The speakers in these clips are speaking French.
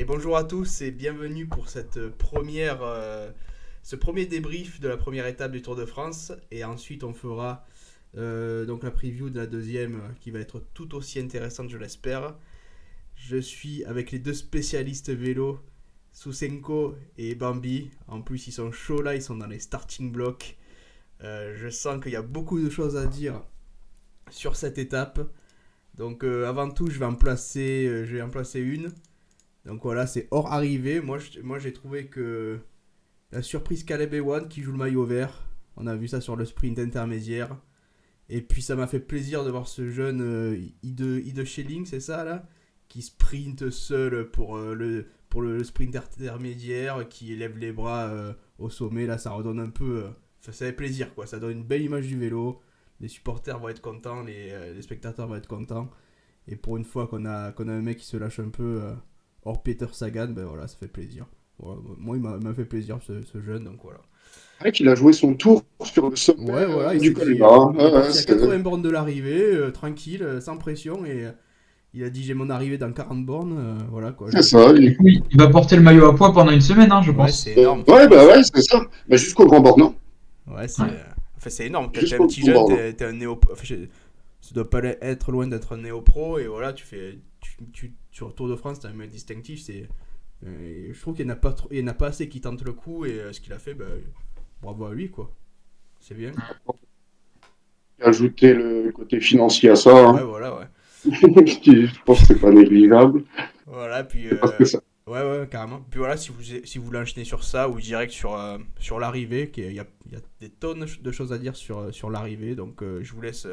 Et bonjour à tous et bienvenue pour ce premier débrief de la première étape du Tour de France. Et ensuite, on fera donc la preview de la deuxième qui va être tout aussi intéressante, je l'espère. Je suis avec les deux spécialistes vélo, Susenko et Bambi. En plus, ils sont chauds là, ils sont dans les starting blocks. Je sens qu'il y a beaucoup de choses à dire sur cette étape. Donc avant tout, je vais en placer une. Donc voilà, c'est hors arrivée. Moi, j'ai trouvé que la surprise Caleb Ewan qui joue le maillot vert, on a vu ça sur le sprint intermédiaire. Et puis ça m'a fait plaisir de voir ce jeune Ide Schelling, c'est ça là, qui sprinte seul pour le sprint intermédiaire, qui élève les bras au sommet. Là, ça redonne un peu. Ça fait plaisir quoi, ça donne une belle image du vélo. Les supporters vont être contents, les spectateurs vont être contents. Et pour une fois qu'on a un mec qui se lâche un peu. Hors Peter Sagan, ben voilà, ça fait plaisir. Voilà, moi, il m'a fait plaisir ce jeune, donc voilà. C'est vrai qu'il a joué son tour sur le sommet Ouais, voilà, il du s'est col dit, bas. il est parti à 80 bornes de l'arrivée, tranquille, sans pression, et il a dit j'ai mon arrivée dans 40 bornes, voilà quoi. C'est ça. Du coup, il va porter le maillot à poids pendant une semaine, je Ouais, pense. c'est énorme. Ouais, bah ouais, c'est ça. Bah, jusqu'au Grand Bornand. Ouais, Ouais. enfin, c'est énorme. T'es un Jusqu'au petit Grand jeune, Bornand. t'es un néo. Enfin, ça doit pas être loin d'être un néo-pro, et voilà, sur Tour de France, t'as un mec distinctif, je trouve qu'il n'y en a pas il y en a pas assez qui tentent le coup, et ce qu'il a fait, bah, bravo à lui quoi. C'est bien. Ajouter le côté financier à ça, Ouais, hein. voilà, ouais. Je pense que c'est pas négligeable. Voilà, puis C'est parce que ça. ouais, carrément. Puis voilà, si vous voulez enchaîner sur ça ou direct sur l'arrivée, il y a des tonnes de choses à dire sur l'arrivée, donc je vous laisse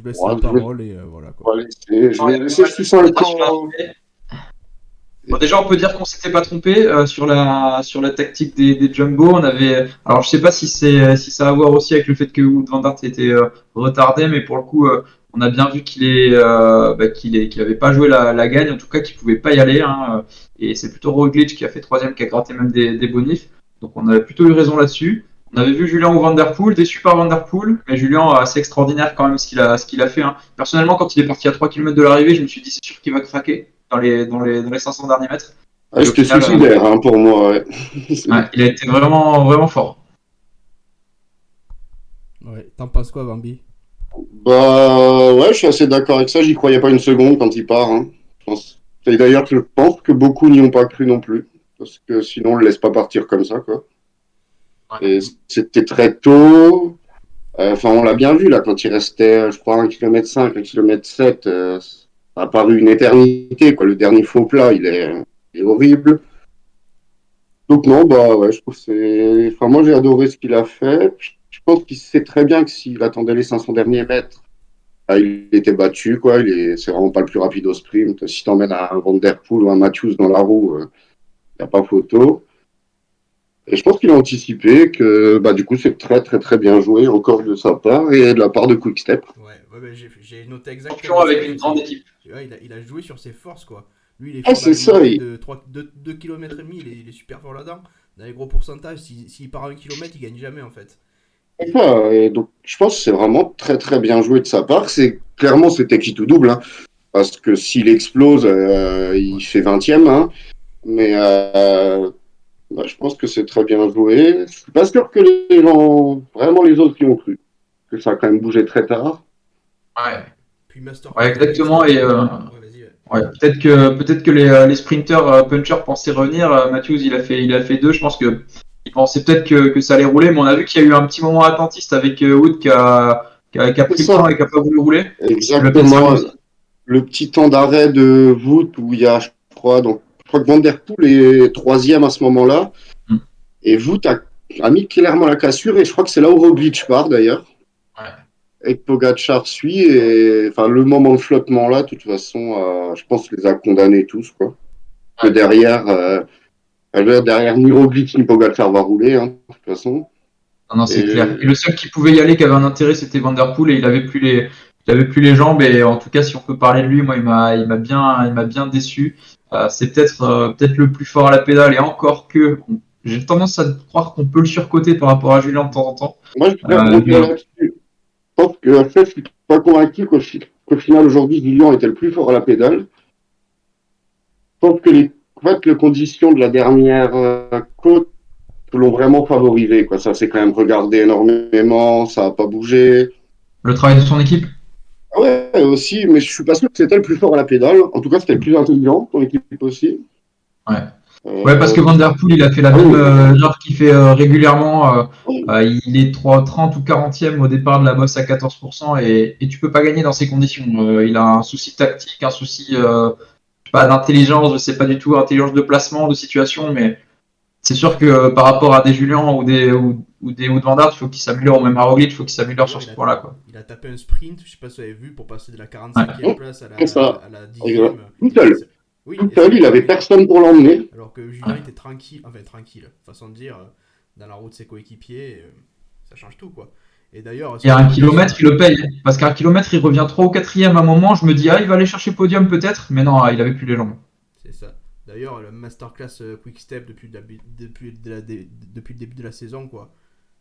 Ouais, la parole et voilà quoi. je Non, il y vais a pas laisser mal de choses à dire sur Susanko. l'arrivée. Bon, déjà, on peut dire qu'on s'était pas trompé sur la tactique des Jumbo. Alors je sais pas si ça a à voir aussi avec le fait que Wout van Aert était retardé, mais pour le coup, on a bien vu qu'il avait pas joué la gagne, en tout cas qu'il pouvait pas y aller. Et c'est plutôt Roglic qui a fait troisième, qui a gratté même des bonifs. Donc on avait plutôt eu raison là-dessus. On avait vu Julien Van Der Poel, déçu par Van Der Poel, mais Julien, assez extraordinaire quand même ce qu'il a fait. Personnellement, quand il est parti à 3 km de l'arrivée, je me suis dit c'est sûr qu'il va craquer dans les 500 derniers mètres. Ah, Et au c'était final, suicidaire, hein, pour moi, ouais. ouais, il a été vraiment, vraiment fort. Ouais, t'en penses quoi, Bambi? Bah, ouais, je suis assez d'accord avec ça. J'y croyais pas une seconde quand il part, hein. Et d'ailleurs, je pense que beaucoup n'y ont pas cru non plus. Parce que sinon, on le laisse pas partir comme ça, quoi. Ouais. Et c'était très tôt. Enfin, on l'a bien vu là, quand il restait, je crois, 1,5 km, 1,7 km, ça a paru une éternité, quoi. Le dernier faux plat, il est horrible. Donc non, bah ouais, je trouve que c'est. Enfin, moi, j'ai adoré ce qu'il a fait. Je pense qu'il sait très bien que s'il attendait les 500 derniers mètres, ah, il était battu, quoi. C'est vraiment pas le plus rapide au sprint. Si t'emmènes un Van Der Poel ou un Matthews dans la roue, y a pas photo. Et je pense qu'il a anticipé que bah, du coup, c'est très, très, très bien joué encore de sa part et de la part de Quickstep. Ouais, j'ai noté Champion exactement ça. avec une grande équipe. Ouais, il a joué sur ses forces quoi. Lui, il est Ah, fort dans c'est les ça. montées de 2 km et demi, il est super fort là-dedans. Dans les gros pourcentages, s'il part à 1 km, il gagne jamais en fait. Et, Et donc, je pense que c'est vraiment très, très bien joué de sa part. Clairement, c'était qui tout double, hein, parce que s'il explose, il ouais. fait 20e. Hein, mais bah, je pense que c'est très bien joué. Je suis pas sûr que les gens, vraiment les autres qui ont cru, que ça a quand même bougé très tard. Ouais, Puis masterclass ouais, de exactement. Quickstep. Et Ouais, vas-y. Ouais. ouais, peut-être que les sprinters punchers pensaient revenir. Matthews, il a fait deux. Je pense que il pensait peut-être que ça allait rouler, mais on a vu qu'il y a eu un petit moment attentiste avec Wood qui a C'est pris le ça, temps et qui a pas voulu rouler. Il lui a peut-être servi exactement. aussi. Le petit temps d'arrêt de Wout où il y a, je crois que Van Der Poel est troisième à ce moment-là. Mm. Et Wout a mis clairement la cassure et je crois que c'est là où Roglic part d'ailleurs. Ouais. Et Pogacar suit et enfin le moment de flottement là, de toute façon, je pense qu'il les a condamnés tous quoi. Que Ouais. derrière ni Roglic ni Pogacar va rouler hein, de toute façon. Non, non, c'est clair. Et Et le seul qui pouvait y aller, qui avait un intérêt, c'était Van Der Poel et il avait plus les jambes. Et en tout cas, si on peut parler de lui, moi, il m'a bien déçu. C'est peut-être le plus fort à la pédale et encore que j'ai tendance à croire qu'on peut le surcoter par rapport à Julien de temps en temps. moi je voudrais rebondir Mais là-dessus. Je pense que en fait, je suis pas convaincu qu'au final aujourd'hui Guillaume était le plus fort à la pédale. Je pense que En fait, les conditions de la dernière côte l'ont vraiment favorisé, quoi. Ça s'est quand même regardé énormément, ça n'a pas bougé. Le travail de son équipe. Ah ouais, aussi, mais je suis pas sûr que c'était le plus fort à la pédale. En tout cas, c'était le plus intelligent, ton équipe aussi. Ouais. Ouais, parce que Van Der Poel, il a fait la même erreur qu'il fait régulièrement. Il est 30 ou 40e au départ de la bosse à 14% et tu peux pas gagner dans ces conditions. Il a un souci tactique, un souci pas d'intelligence, je sais pas du tout, intelligence de placement, de situation, mais c'est sûr que par rapport à des Julien ou des Wout van Aert, il faut qu'il s'améliore, ou même à Roglic, il faut qu'il s'améliore sur D'ailleurs, ce point-là, quoi. il a tapé un sprint, je sais pas si vous avez vu, pour passer de la 45e Ouais, place à c'est ça. la Exact. 10e. Tout seul. Oui, Tout et seul, il c'est- avait personne pour l'emmener. alors que Julien était tranquille, enfin tranquille, façon de dire, dans la route de ses coéquipiers, ça change tout quoi. Et d'ailleurs, Il y a un kilomètre, il le paye. Parce qu'un kilomètre, il revient 3 ou 4e à un moment. Je me dis, ah, il va aller chercher podium peut-être. Mais non, il avait plus les jambes. c'est ça. D'ailleurs, le masterclass Quick Step depuis le début de la saison, quoi.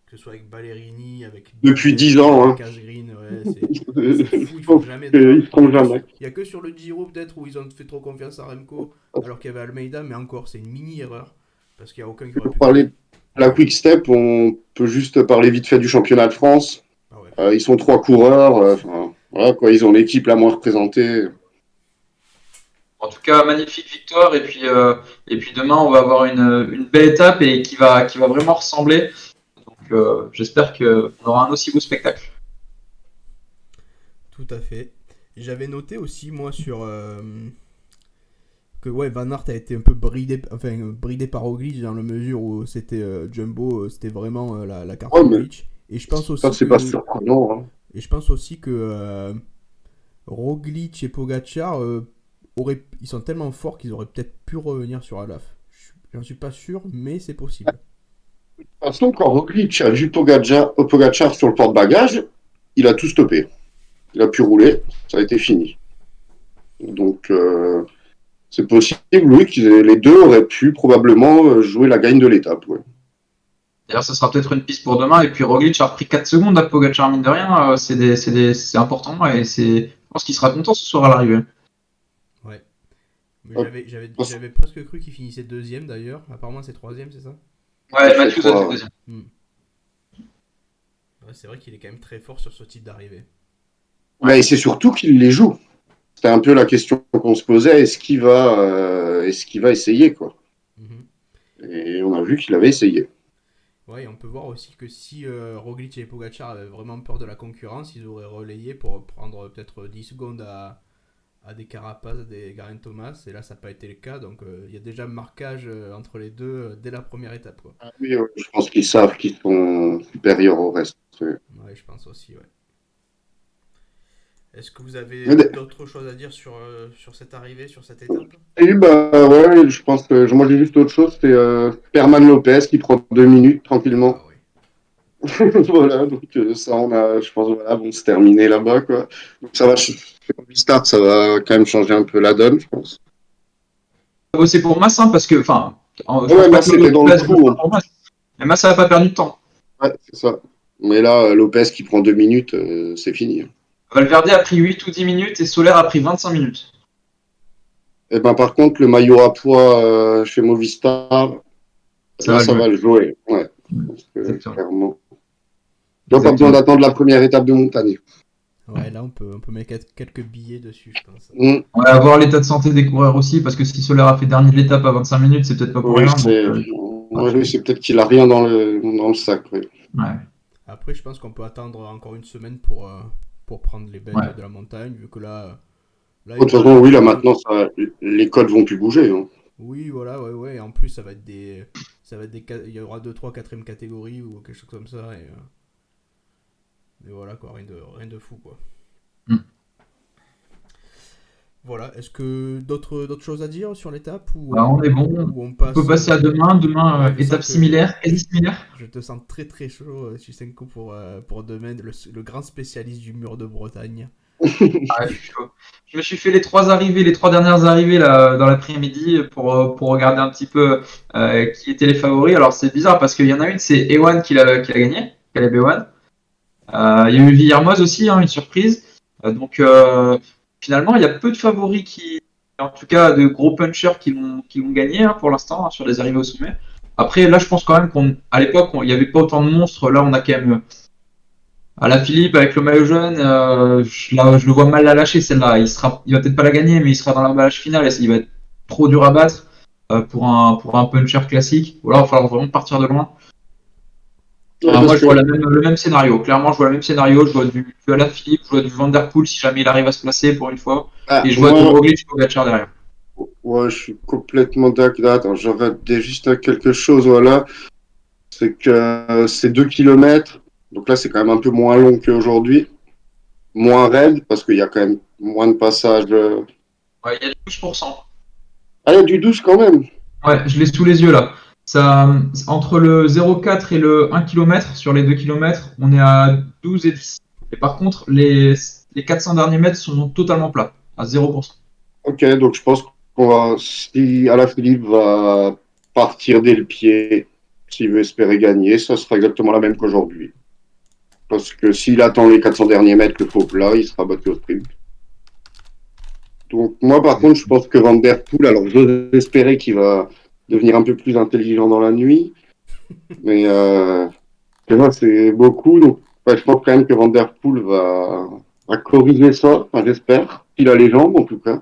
Que ce soit avec Ballerini, avec Depuis 10 ans, hein. Casgreen, ouais, c'est fou, ils font jamais Ils feront jamais. Il y a que sur le Giro peut-être où ils ont fait trop confiance à Remco, alors qu'il y avait Almeida, mais encore, c'est une mini erreur. Parce qu'il n'y a aucun qui aurait Pour pu. parler de la Quick Step, on peut juste parler vite fait du championnat de France. Ah ouais. Ils sont 3 coureurs. Voilà, quoi, ils ont l'équipe la moins représentée. En tout cas, magnifique victoire. Et puis demain, on va avoir une belle étape et qui va vraiment ressembler. Donc, j'espère qu'on aura un aussi beau spectacle. Tout à fait. J'avais noté aussi, moi, sur. Que ouais, Van Aert a été un peu bridé par Roglic dans la mesure où c'était Jumbo, c'était vraiment la carte Ouais, mais Roglic. Et je pense aussi ça, c'est que. pas surprenant. Hein. Et je pense aussi que Roglic et Pogacar ils sont tellement forts qu'ils auraient peut-être pu revenir sur Alaf. J'en suis pas sûr, mais c'est possible. De toute façon, quand Roglic a vu Pogacar sur le porte-bagages, il a tout stoppé. Il a pu rouler, ça a été fini. Donc, c'est possible, oui, que les deux auraient pu probablement jouer la gagne de l'étape. Ouais. D'ailleurs, ce sera peut-être une piste pour demain. Et puis Roglic a repris 4 secondes à Pogacar, mine de rien. C'est important. Et je pense qu'il sera content ce soir à l'arrivée. Ouais. Mais Ouais. j'avais presque cru qu'il finissait deuxième d'ailleurs. Apparemment c'est troisième, c'est ça? Ouais, Matthews a fait deuxième. Ouais, c'est vrai qu'il est quand même très fort sur ce type d'arrivée. Ouais, et c'est surtout qu'il les joue. C'était un peu la question qu'on se posait, est-ce qu'il va essayer, quoi. Et on a vu qu'il avait essayé. Ouais, et on peut voir aussi que si Roglic et Pogacar avaient vraiment peur de la concurrence, ils auraient relayé pour prendre peut-être 10 secondes à des Carapaz, des Geraint Thomas, et là ça n'a pas été le cas, donc il y a déjà un marquage entre les deux dès la première étape. Quoi. Oui, je pense qu'ils savent qu'ils sont supérieurs au reste. Ouais, je pense aussi, ouais. Est-ce que vous avez Mais d'autres choses à dire sur cette arrivée, sur cette étape? Et bah ouais, je pense que moi j'ai juste autre chose, c'est Herman Lopez qui prend 2 minutes tranquillement. Ah, ouais. Voilà, donc ça on a, je pense voilà, vont se terminer là-bas quoi. Donc ça va, du start, ça va quand même changer un peu la donne, je pense. C'est pour Mass, hein, parce que, enfin, je pense Ouais, pas Mas que c'était dans le Lopez coup. bloque pour Mass. Mais Mass, ça n'a pas perdu de temps. Ouais, c'est ça. Mais là, Lopez qui prend 2 minutes, c'est fini. Valverde a pris 8 ou 10 minutes et Soler a pris 25 minutes. Et ben par contre, le maillot à poids chez Movistar, Ça là, va ça jouer. va le jouer. Ouais. Parce que, Exactement. clairement. Il n'y a pas besoin d'attendre la première étape de montagne. Ouais, là on peut mettre quelques billets dessus, je pense. On va voir l'état de santé des coureurs aussi, parce que si Soler a fait dernier de l'étape à 25 minutes, c'est peut-être pas pour Oui, rien. c'est peut-être qu'il a rien dans le sac. Oui. Ouais. Après, je pense qu'on peut attendre encore une semaine pour prendre les bêtes de la montagne, vu que là De toute façon, oui, là maintenant, les codes vont plus bouger. Hein. Oui, voilà, ouais. En plus, ça va être il y aura 2, 3, 4e catégorie ou quelque chose comme ça. Et voilà, quoi, rien de fou, quoi. Voilà, est-ce que d'autres choses à dire sur l'étape ou on est bon. On peut passer à demain. Demain, étape similaire, quasi similaire. Je te sens très très chaud, Chisenko, pour demain, le grand spécialiste du mur de Bretagne. Ah, je suis chaud. Je me suis fait les 3 dernières arrivées là, dans l'après-midi pour regarder un petit peu qui étaient les favoris. Alors c'est bizarre parce qu'il y en a une, c'est Ewan qui l'a gagné, Caleb Ewan. Il y a eu Villermoz aussi, hein, une surprise. Donc finalement, il y a peu de favoris qui en tout cas de gros punchers qui l'ont gagné pour l'instant sur les arrivées au sommet. Après, là, je pense quand même qu'à l'époque, il n'y avait pas autant de monstres. Là, on a quand même Alaphilippe avec le maillot jaune. Je le vois mal la lâcher celle-là. Il va peut-être pas la gagner, mais il sera dans l'emballage final et il va être trop dur à battre pour un puncher classique. Ou alors, il va falloir vraiment partir de loin. Moi, je vois le même scénario. Clairement, je vois le même scénario. Je vois du Alaphilippe, je vois du Van Der Poel si jamais il arrive à se placer pour une fois. Et je vois du Roglic Pogačar derrière. Ouais, je suis complètement d'accord. Attends, j'aurais juste quelque chose, voilà. C'est que c'est 2 kilomètres. Donc là, c'est quand même un peu moins long qu'aujourd'hui. Moins raide, parce qu'il y a quand même moins de passages. Ouais, il y a 12%. Ah, il y a du 12 quand même. Ouais, je l'ai sous les yeux là. Ça, entre le 0,4 et le 1 km, sur les 2 km, on est à 12 et 10. Et par contre, les 400 derniers mètres sont totalement plats, à 0%. Ok, donc je pense si Alaphilippe va partir dès le pied, s'il veut espérer gagner, ça sera exactement la même qu'aujourd'hui. Parce que s'il attend les 400 derniers mètres, le faux plat, il sera battu au sprint. Donc moi, par contre, je pense que Van Der Poel, alors j'ose espérer qu'il va devenir un peu plus intelligent dans la nuit, mais là, c'est beaucoup. Donc je pense quand même que Van Der Poel va corriger ça, enfin, j'espère. Il a les jambes, en tout cas.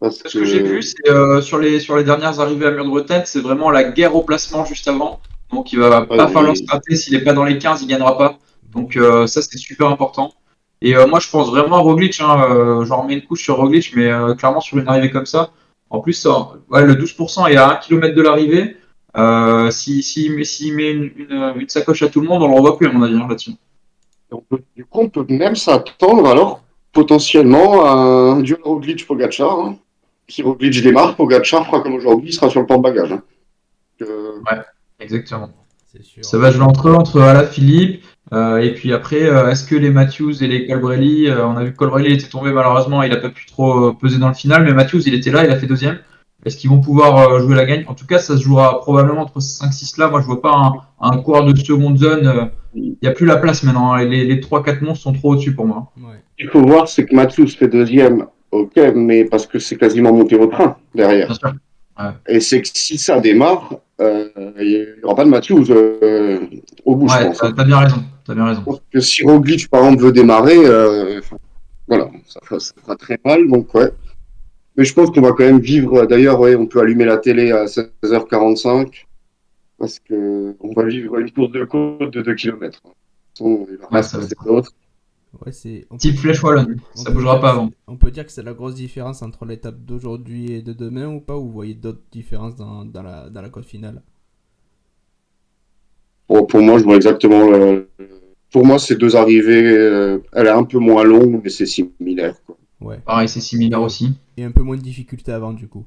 Parce Ce que j'ai vu, c'est sur les dernières arrivées à Mur-de-Bretagne, c'est vraiment la guerre au placement juste avant. Donc il va pas falloir se rater. S'il n'est pas dans les 15, il gagnera pas. Donc ça, c'est super important. Et moi, je pense vraiment à Roglic. J'en remets une couche sur Roglic, mais clairement sur une arrivée comme ça. En plus, ouais, le 12% est à 1 km de l'arrivée. S'il met une sacoche à tout le monde, on le revoit plus, à mon avis, là-dessus. Du coup, on peut même s'attendre alors potentiellement à un duel Roglic-Pogacar. Hein. Si Roglic démarre, Pogacar fera comme aujourd'hui, il sera sur le porte-bagages. Hein. Ouais, exactement. C'est sûr. Ça va jouer entre Alaphilippe et puis après, est-ce que les Matthews et les Colbrelli, on a vu que Colbrelli était tombé malheureusement, il n'a pas pu trop peser dans le final, mais Matthews il était là, il a fait deuxième. Est-ce qu'ils vont pouvoir jouer la gagne? En tout cas, ça se jouera probablement entre ces 5-6 là. Moi, je vois pas un coureur de seconde zone. Il n'y a plus la place maintenant. Hein. Les 3-4 monstres sont trop au-dessus pour moi. Ouais. Il faut voir, c'est que Matthews fait deuxième, ok, mais parce que c'est quasiment monté au train derrière. Bien sûr. Ouais. Et c'est que si ça démarre, il n'y aura pas de Matthews au bout, je Ouais, pense. t'as bien raison. T'as bien raison. Je pense que si Roglic, par exemple, veut démarrer, voilà, ça fera très mal, donc ouais. Mais je pense qu'on va quand même vivre, d'ailleurs, ouais, on peut allumer la télé à 16h45, parce qu'on va vivre une course de côte de 2 km. Il va Ouais, pas se ça va passer être d'autres. Ouais, c'est. type flèche wallonne. Ça bougera pas avant. On peut dire que c'est la grosse différence entre l'étape d'aujourd'hui et de demain ou pas? Ou vous voyez d'autres différences dans la cote finale? Bon, pour moi, je vois exactement. Pour moi, ces deux arrivées, elle est un peu moins longue, mais c'est similaire. Quoi. Ouais. Pareil, c'est similaire aussi. Et un peu moins de difficulté avant du coup.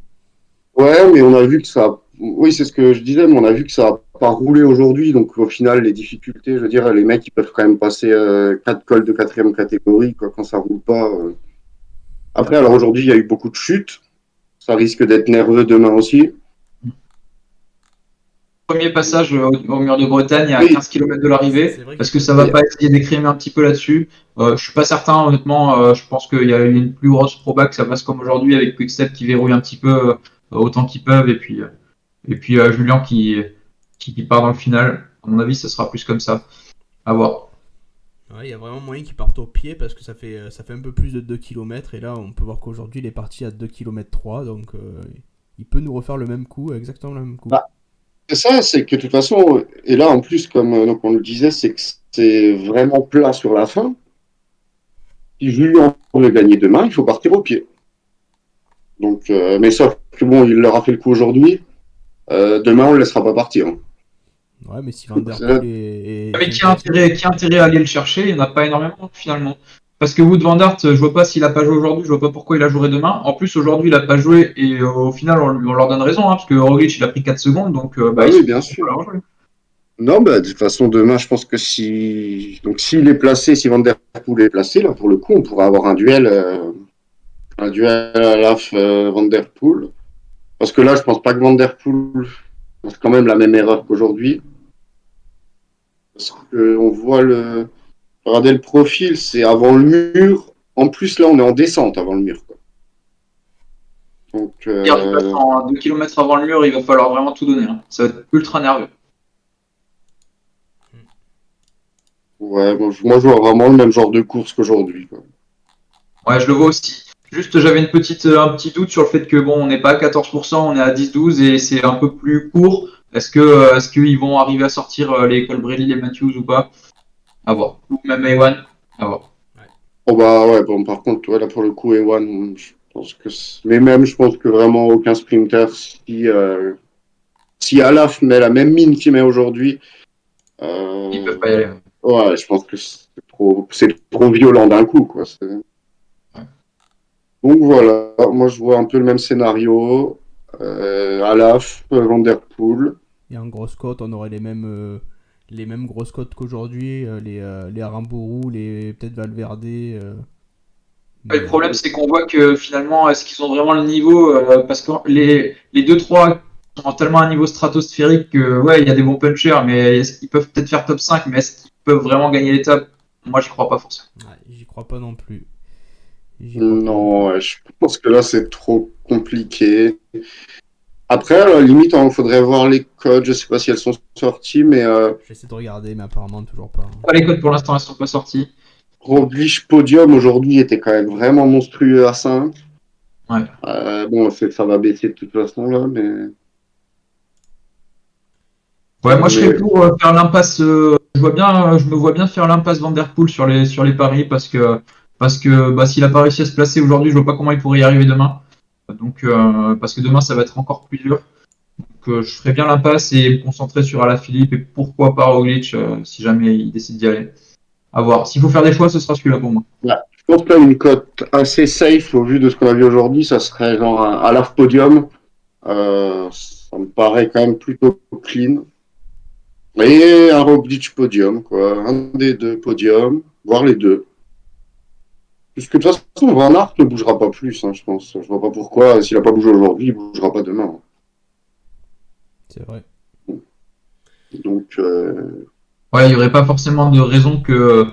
Ouais, mais on a vu que ça. Oui, c'est ce que je disais, mais on a vu que ça n'a pas roulé aujourd'hui. Donc, au final, les difficultés, je veux dire, les mecs, ils peuvent quand même passer 4 cols de quatrième catégorie quoi, quand ça roule pas. Après, alors aujourd'hui, il y a eu beaucoup de chutes. Ça risque d'être nerveux demain aussi. Premier passage au mur de Bretagne à 15 km de l'arrivée, parce que ça va pas essayer d'écrémer un petit peu là-dessus. Je suis pas certain, honnêtement. Je pense qu'il y a une plus grosse proba que ça passe comme aujourd'hui avec Quickstep qui verrouille un petit peu autant qu'ils peuvent, et puis Julien qui part dans le final. À mon avis, ça sera plus comme ça. À voir. Ouais, il y a vraiment moyen qu'il parte au pied parce que ça fait un peu plus de 2 km et là on peut voir qu'aujourd'hui il est parti à 2 km 3 donc il peut nous refaire le même coup, exactement le même coup. Bah, c'est ça, c'est que de toute façon, et là en plus, comme donc on le disait, c'est que c'est vraiment plat sur la fin. Si Julien veut gagner demain, il faut partir au pied. Donc, mais sauf que bon, il leur a fait le coup aujourd'hui. Demain, on ne le laissera pas partir. Hein. Ouais, mais si Van Der Poel est Mais qui a intérêt à aller le chercher? Il n'y en a pas énormément finalement. Parce que Wout van Aert, je vois pas s'il a pas joué aujourd'hui, je vois pas pourquoi il a joué demain. En plus, aujourd'hui, il a pas joué et au final, on leur donne raison, hein, parce que Roglic, il a pris 4 secondes, donc oui, bien sûr. Non, bah, de toute façon, demain, je pense que s'il est placé, si Van Der Poel est placé, là, pour le coup, on pourra avoir un duel à l'AF Van Der Poel. Parce que là, je pense pas que Van Der Poel fasse quand même la même erreur qu'aujourd'hui. Parce qu'on voit regardez le profil, c'est avant le mur. En plus, là, on est en descente avant le mur. Quoi. Donc, Il passe en 2 km avant le mur, il va falloir vraiment tout donner. Hein. Ça va être ultra nerveux. ouais, moi, je vois vraiment le même genre de course qu'aujourd'hui, quoi. Ouais, je le vois aussi. Juste, j'avais un petit doute sur le fait que bon, on n'est pas à 14%, on est à 10-12 et c'est un peu plus court. Est-ce qu'ils vont arriver à sortir les Colbrelli, les Matthews ou pas? À voir. Ou même A1, à voir. Oh bah ouais, bon, par contre, ouais, là, pour le coup, Ewan, je pense que mais même, je pense que vraiment aucun sprinter, si Alaf met la même mine qu'il met aujourd'hui, Ils euh, peuvent pas y aller. ouais, je pense que c'est trop violent d'un coup, quoi. Donc voilà, moi je vois un peu le même scénario. Alaf, Van Der Poel. Et en grosse cote, on aurait les mêmes grosses cotes qu'aujourd'hui, les Arambourou, peut-être Valverde. Ouais, le Mais problème, c'est qu'on voit que finalement, est-ce qu'ils ont vraiment le niveau parce que les 2-3 sont tellement à un niveau stratosphérique que, ouais, il y a des bons punchers, mais est-ce qu'ils peuvent peut-être faire top 5, mais est-ce qu'ils peuvent vraiment gagner l'étape? Moi, j'y crois pas forcément. ouais, j'y crois pas non plus. J'y crois pas non plus. Non, ouais, je pense que là c'est trop compliqué. Après, à la limite, il faudrait voir les codes. Je sais pas si elles sont sorties, mais J'essaie de regarder, mais apparemment toujours pas. Pas les codes pour l'instant, elles sont pas sorties. Roglic podium aujourd'hui était quand même vraiment monstrueux à 5. Ouais. Bon, ça va baisser de toute façon là, Ouais, moi je serais mais pour faire l'impasse. Je me vois bien faire l'impasse Van Der Poel sur les paris parce que bah, s'il a pas réussi à se placer aujourd'hui, je vois pas comment il pourrait y arriver demain. Donc parce que demain ça va être encore plus dur. Donc je ferais bien l'impasse et me concentrer sur Alaphilippe et pourquoi pas Roglic si jamais il décide d'y aller. À voir. S'il faut faire des choix, ce sera celui-là pour moi. ouais, je pense que là, une cote assez safe au vu de ce qu'on a vu aujourd'hui, ça serait genre un Alaf podium. Ça me paraît quand même plutôt clean. Et un Roglic podium, quoi. Un des deux podiums, voire les deux. Puisque de toute façon, Van Aert ne bougera pas plus, hein, je pense. Je vois pas pourquoi, s'il a pas bougé aujourd'hui, il bougera pas demain. C'est vrai. Donc, Ouais, il n'y aurait pas forcément de raison que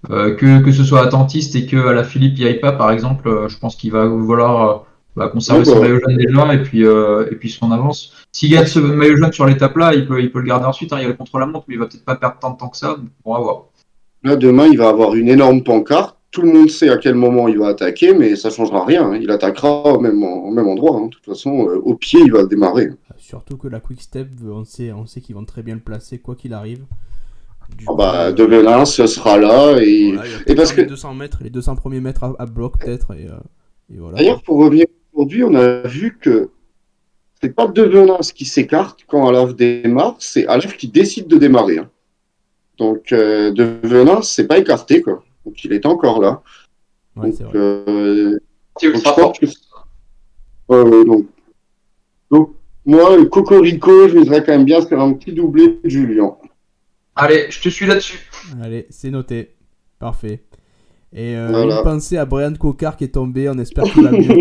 ce soit attentiste et que Alaphilippe y aille pas, par exemple. Je pense qu'il va vouloir ouais, conserver son bah, maillot jaune déjà et puis son avance. S'il gagne ce maillot jaune sur l'étape là, il peut le garder ensuite. Hein, il y a le contre-la-montre, mais il va peut-être pas perdre tant de temps que ça. Donc, on va voir. là, demain, il va avoir une énorme pancarte. Tout le monde sait à quel moment il va attaquer, mais ça changera rien, hein. Il attaquera au même endroit, hein. De toute façon, au pied, il va démarrer. Surtout que la Quick Step, on sait qu'ils vont très bien le placer quoi qu'il arrive. Du Ah coup, bah, De Velin, ce sera là. voilà, il va Et peut-être parce faire que, les 200 mètres, les 200 premiers mètres à bloc peut-être. Et voilà. d'ailleurs, pour revenir aujourd'hui, on a vu que c'est pas De Velin qui s'écarte quand Alaf démarre, c'est Alaf qui décide de démarrer, hein. Donc, De Velin, c'est pas écarté, quoi. Donc, il est encore là. Ouais, Donc, c'est vrai. C'est donc je ultra fort. pense que. Donc, moi, le Cocorico, je miserais quand même bien sur un petit doublé de Julien. Allez, je te suis là-dessus. Allez, c'est noté. Parfait. Et une Voilà. pensée à Brian Cocard qui est tombé, on espère qu'il va mieux.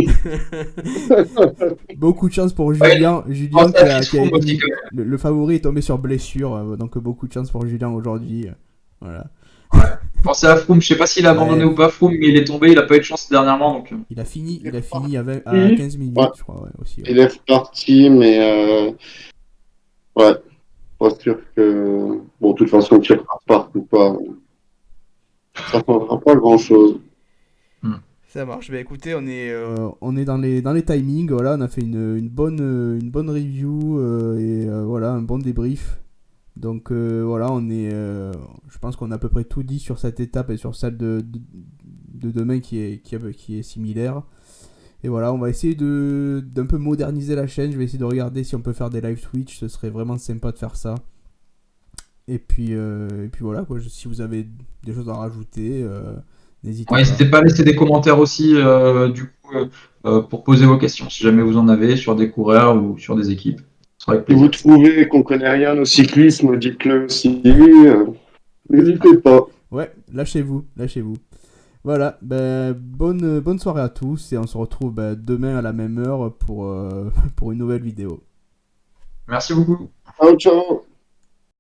Beaucoup de chance pour Julien. Julien Pensez à Fisfroome aussi, quand même. le favori est tombé sur blessure, donc beaucoup de chance pour Julien aujourd'hui. Voilà. Pensez à Froome. Je sais pas s'il a abandonné Ouais, ou pas Froome, mais il est tombé. Il a pas eu de chance dernièrement. Donc, il a fini à 15 minutes, Ouais, je crois, ouais, aussi. Ouais. il est reparti, mais ouais, pas sûr que. Bon, de toute façon, qu'il reparte ou pas, ça ne changera pas grand-chose. Ça marche. Bah écoutez, on est dans les timings. Voilà, on a fait une bonne review et voilà, un bon débrief. Donc voilà, je pense qu'on a à peu près tout dit sur cette étape et sur celle de demain qui est similaire. Et voilà, on va essayer d'un peu moderniser la chaîne. Je vais essayer de regarder si on peut faire des live Twitch. Ce serait vraiment sympa de faire ça. Et puis voilà, quoi. Si vous avez des choses à rajouter, n'hésitez ouais, pas. n'hésitez pas à laisser des commentaires aussi, du coup, pour poser vos questions, si jamais vous en avez, sur des coureurs ou sur des équipes. Ce sera avec Si vous plaisir. trouvez qu'on connaît rien au cyclisme, dites-le aussi. N'hésitez pas. Ouais, lâchez-vous. Voilà, bonne soirée à tous et on se retrouve demain à la même heure pour une nouvelle vidéo. Merci beaucoup. Ciao, ciao.